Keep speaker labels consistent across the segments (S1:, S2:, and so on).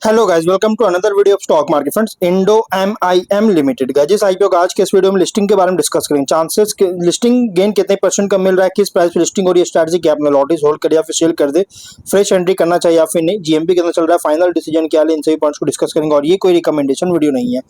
S1: Hello guys, welcome to another video of stock market friends. Indo MIM limited guys, इस IPO का आज के इस वीडियो में लिस्टिंग के बारे में डिस्कस करेंगे। चांसेस के लिस्टिंग गेन कितने परसेंट का मिल रहा है, किस प्राइस पे लिस्टिंग और ये स्ट्रैटेजी क्या अपना लॉट होल्ड करे या फिर सेल कर दे, फ्रेश एंट्री करना चाहिए या फिर नहीं, जीएमपी कितना चल रहा है, फाइनल डिसीजन क्या है, इन सभी पॉइंट्स को डिस्कस करेंगे। और ये कोई रिकमेंडेशन वीडियो नहीं है,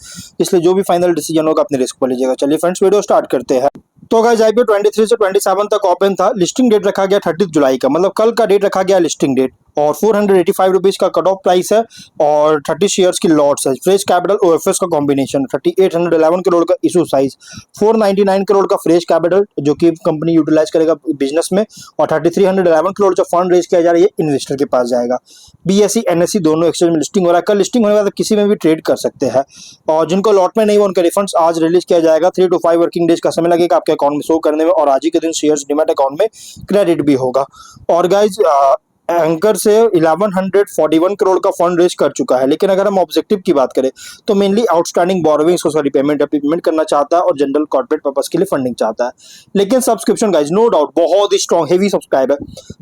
S1: इसलिए जो भी फाइनल डिसीजन होगा अपने रिस्क पर लीजिएगा। चलिए फ्रेंड्स, वीडियो स्टार्ट करते हैं। तो गाइस, आईपीओ 23 से 27 तक ओपन था। लिस्टिंग डेट रखा गया 30 जुलाई का, मतलब कल का डेट रखा गया लिस्टिंग डेट, और 485 रुपीज का कट ऑफ प्राइस है और 30 शेयर्स की लॉट्स है। फ्रेश कैपिटल ओएफएस का कॉम्बिनेशन 3811 करोड़ का इशू साइज, 499 करोड़ का फ्रेश कैपिटल जो कि कंपनी यूटिलाइज करेगा बिजनेस में, और 3311 करोड़ जो फंड रेज किया जा रही है इन्वेस्टर के पास जाएगा। बीएसई एनएसई दोनों एक्सचेंज में लिस्टिंग हो रहा है। कल लिस्टिंग होने के बाद किसी में भी ट्रेड कर सकते हैं, और जिनको लॉट में नहीं हो उनके रिफंड्स आज रिलीज किया जाएगा। 3 to 5 वर्किंग डेज का समय लगेगा आपके अकाउंट में शो करने में, और आज ही के दिन शेयर्स डीमैट अकाउंट में क्रेडिट भी होगा। और गाइज, एंकर से 1141 करोड़ का फंड रेज कर चुका है, लेकिन अगर हम ऑब्जेक्टिव की बात करें तो मेनली आउटस्टैंडिंग बोरोविंग्स को रिपेमेंट करना चाहता है और जनरल कॉर्पोरेट पर्पस के लिए फंडिंग चाहता है। लेकिन सब्सक्रिप्शन गाइज नो डाउट बहुत ही स्ट्रॉन्ग हेवी सब्सक्राइब है।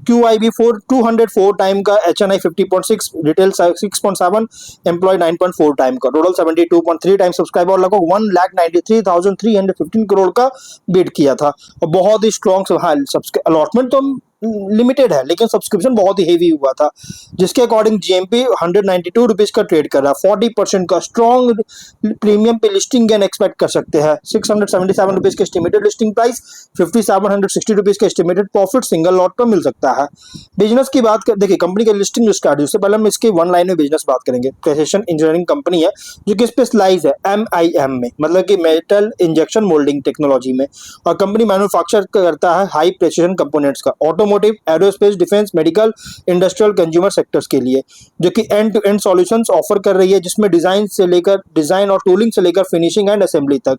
S1: क्यूआईबी 204 टाइम का, एचएनआई 50.6, रिटेल 6.7, एम्प्लॉय 9.4 टाइम का, टोटल 72.3 टाइम सब्सक्राइब, और लगभग 1,93,315 करोड़ का बिड किया था। और बहुत ही स्ट्रॉन्ग अलॉटमेंट तो लिमिटेड है, लेकिन सब्सक्रिप्शन बहुत ही हेवी हुआ था, जिसके अकॉर्डिंग जीएमपी 192 रुपीज का ट्रेड कर रहा है। 40% का स्ट्रॉन्ग प्रीमियम पे लिस्टिंग गेन एक्सपेक्ट कर सकते हैं। 677 रुपीज के एस्टिमेटेड लिस्टिंग प्राइस, 5760 रुपीज का एस्टिमेटेड प्रॉफिट सिंगल लॉट पर मिल सकता है। बिजनेस की बात कर देखिए, कंपनी का लिस्टिंग स्ट्रैटेजी, उससे पहले हम इसके वन लाइन में बिजनेस बात करेंगे। प्रेसिशन इंजीनियरिंग कंपनी है जो कि स्पेशलाइज है एमआईएम में, मतलब कि मेटल इंजेक्शन मोल्डिंग टेक्नोलॉजी में, और कंपनी मैन्युफैक्चर करता है हाई प्रेसिशन कंपोनेंट्स का automotive, aerospace, defence, medical, industrial, consumer sectors के लिए, जो कि end to end solutions offer कर रही है, जिसमें डिजाइन और टूलिंग से लेकर फिनिशिंग एंड असेंबली तक।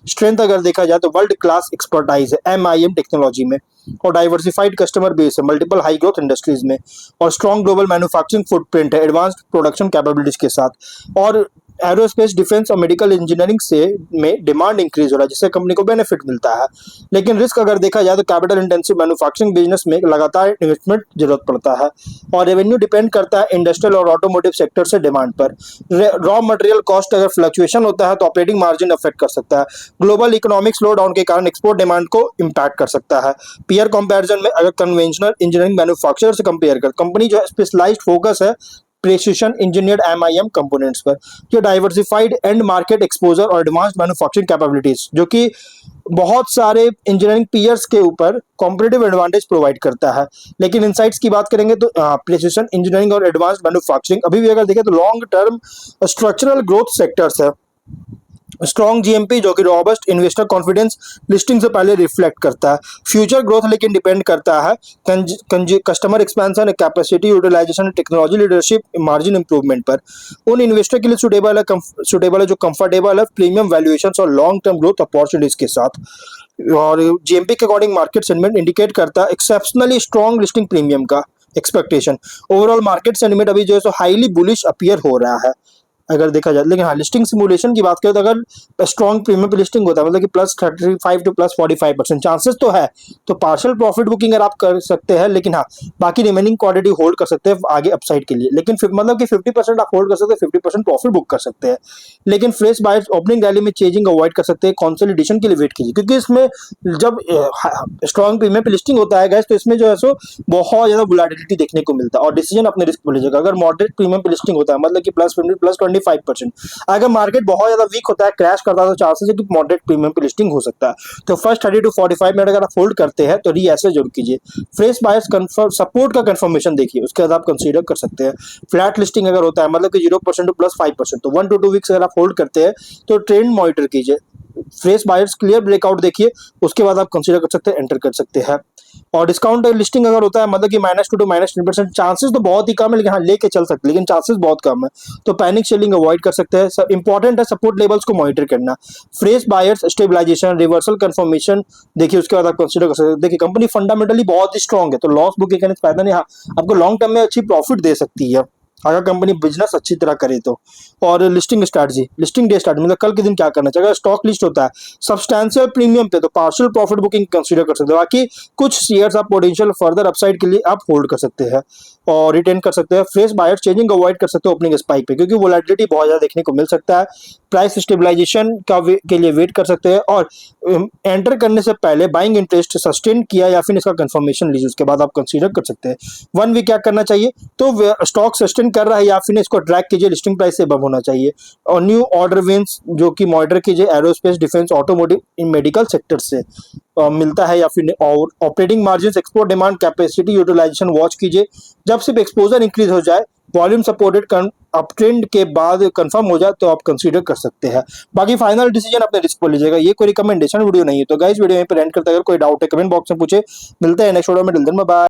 S1: स्ट्रेंथ अगर देखा जाए तो वर्ल्ड क्लास एक्सपर्टाइज है एमआईएम टेक्नोलॉजी में, और डाइवर्सिफाइड कस्टमर बेस है मल्टीपल हाई ग्रोथ इंडस्ट्रीज में, और स्ट्रॉन्ग ग्लोबल मैन्युफैक्चरिंग फुटप्रिंट है एडवांस्ड प्रोडक्शन कैपेबिलिटीज के साथ। और एरोस्पेस, डिफेंस और मेडिकल इंजीनियरिंग से में डिमांड इंक्रीज हो रहा है, जिससे कंपनी को बेनिफिट मिलता है। लेकिन रिस्क अगर देखा जाए तो कैपिटल इंटेंसिव मैन्युफैक्चरिंग बिजनेस में लगातार इन्वेस्टमेंट जरूरत पड़ता है, और रेवेन्यू डिपेंड करता है इंडस्ट्रियल और ऑटोमोटिव सेक्टर से डिमांड पर। रॉ मटेरियल कॉस्ट अगर फ्लक्चुएशन होता है तो ऑपरेटिंग मार्जिन अफेक्ट कर सकता है। ग्लोबल इकोनॉमिक स्लो डाउन के कारण एक्सपोर्ट डिमांड को इम्पैक्ट कर सकता है। पीयर कंपैरिजन में अगर कन्वेंशनल इंजीनियरिंग मैन्युफैक्चरर से कंपेयर कर, कंपनी जो है स्पेशलाइज्ड फोकस है प्रेसिशन इंजीनियर्ड एमआईएम कंपोनेंट्स पर, जो डाइवर्सिफाइड एंड मार्केट एक्सपोजर और एडवांस्ड मैन्युफैक्चरिंग कैपेबिलिटीज, जो कि बहुत सारे इंजीनियरिंग पीयर्स के ऊपर कॉम्पिटिटिव एडवांटेज प्रोवाइड करता है। लेकिन इनसाइट्स की बात करेंगे तो प्रेसिशन इंजीनियरिंग और एडवांस्ड मैन्युफैक्चरिंग अभी भी अगर देखें तो long term structural growth sectors है। स्ट्रॉन्ग जीएमपी जो कि रॉबस्ट इन्वेस्टर कॉन्फिडेंस लिस्टिंग से पहले रिफ्लेक्ट करता है। फ्यूचर ग्रोथ लेकिन डिपेंड करता है customer expansion, capacity utilisation, technology leadership, margin improvement पर। उन इन्वेस्टर के लिए सुटेबल है जो कंफर्टेबल है प्रीमियम वैल्यूएशन और लॉन्ग टर्म ग्रोथ अपॉर्चुनिटीज के साथ। और जीएमपी के अकॉर्डिंग मार्केट सेंटिमेंट इंडिकेट करता है एक्सेप्शनली स्ट्रॉन्ग लिस्टिंग प्रीमियम का एक्सपेक्टेशन। ओवरऑल मार्केट सेंटिमेंट अभी जो है सो हाईली बुलिश अपीयर हो रहा है अगर देखा जाए। लेकिन हाँ, लिस्टिंग सिमुलेशन की बात करें तो अगर स्ट्रॉन्ग प्रीमियम पे लिस्टिंग होता है, मतलब कि +35 to +45% चांसेस तो है, तो पार्शियल प्रॉफिट बुकिंग अगर आप कर सकते हैं, लेकिन हाँ बाकी रिमेनिंग क्वांटिटी होल्ड कर सकते हैं आगे अपसाइड के लिए। लेकिन मतलब कि 50% आप होल्ड कर सकते हैं, 50% प्रॉफिट बुक कर सकते हैं। लेकिन फ्रेश बायर्स ओपनिंग रैली में चेजिंग अवॉइड कर सकते हैं, कंसोलिडेशन के लिए वेट कीजिए, क्योंकि इसमें जब स्ट्रॉन्ग प्रीमियम पे लिस्टिंग होता है गैस, तो इसमें जो है सो बहुत ज्यादा वोलेटिलिटी देखने को मिलता है, और डिसीजन अपने रिस्क पर लीजिएगा। अगर मॉडरेट प्रीमियम पे लिस्टिंग होता है, मतलब कि +20 +25%, अगर मार्केट बहुत ज्यादा वीक होता है, क्रैश करता है, तो चांसेस है कि मॉडरेट प्रीमियम पे लिस्टिंग हो सकता है। तो फर्स्ट 30 to 45 मिनट अगर आप होल्ड करते हैं तो रीएसेस जरूर कीजिए। फ्रेश बायर्स सपोर्ट का कंफर्मेशन देखिए, उसके बाद आप कंसीडर कर सकते हैं। फ्लैट लिस्टिंग अगर होता है, मतलब कि 0% to +5%, तो 1 to 2 वीक्स अगर आप होल्ड करते हैं तो ट्रेंड मॉनिटर कीजिए। फ्रेश बायर्स क्लियर ब्रेकआउट देखिए, उसके बाद आप कंसीडर कर सकते हैं, एंटर कर सकते हैं। और डिस्काउंट लिस्टिंग अगर होता है, मतलब कि -2 to -10%, चांसेस तो बहुत ही कम है, लेकिन हाँ लेके चल सकते हैं, लेकिन चांसेस बहुत कम है, तो पैनिक सेलिंग अवॉइड कर सकते हैं। इंपॉर्टेंट है सपोर्ट लेवल्स को मॉनिटर करना। Fresh buyers stabilisation, reversal confirmation देखिए, उसके बाद आप कंसीडर कर सकते हैं। देखिए कंपनी फंडामेंटली बहुत ही स्ट्रॉन्ग है, तो लॉस बुक करने से फायदा नहीं, हाँ आपको लॉन्ग टर्म में अच्छी प्रॉफिट दे सकती है। अगर कंपनी बिजनेस अच्छी तरह करे तो। और listing strategy, listing day start मतलब कल के दिन क्या करना चाहिए। अगर स्टॉक लिस्ट होता है सब्सटैंशियल प्रीमियम पे तो पार्शियल प्रॉफिट बुकिंग कंसीडर कर सकते हो। बाकी कुछ शेयर्स आप पोटेंशियल फर्दर अपसाइड के लिए आप होल्ड कर सकते हैं और रिटेन कर सकते हैं। फ्रेश बायर चेंजिंग अवॉइड कर सकते हो ओपनिंग स्पाइक पे, क्योंकि वोलेटिलिटी बहुत ज्यादा देखने को मिल सकता है। प्राइस स्टेबलाइजेशन के लिए वेट कर सकते हैं और एंटर करने से पहले बाइंग इंटरेस्ट सस्टेन किया या फिर इसका कंफर्मेशन लीजिए, उसके बाद आप कंसीडर कर सकते हैं। 1 वीक क्या करना चाहिए, तो स्टॉक सस्टेन कर रहा है या फिर इसको ट्रैक कीजिए, लिस्टिंग प्राइस से अबव होना चाहिए। और न्यू ऑर्डर विंस जो कि मॉनिटर कीजिए एरोस्पेस, डिफेंस, ऑटोमोटिव, इन मेडिकल सेक्टर से मिलता है या फिर और operating margin, export demand, capacity utilisation watch कीजिए। जब सिर्फ एक्सपोजर इंक्रीज हो जाए, वॉल्यूम सपोर्टेड अप ट्रेंड के बाद कंफर्म हो जाए तो आप कंसीडर कर सकते हैं। बाकी फाइनल डिसीजन अपने रिस्क पर लीजिएगा, ये कोई रिकमेंडेशन वीडियो नहीं है। तो गाइस वीडियो यहीं पर एंड करते हैं। अगर कोई डाउट है कमेंट बॉक्स में पूछे। मिलते हैं नेक्स्ट वीडियो में, टिल देन बाय बाय।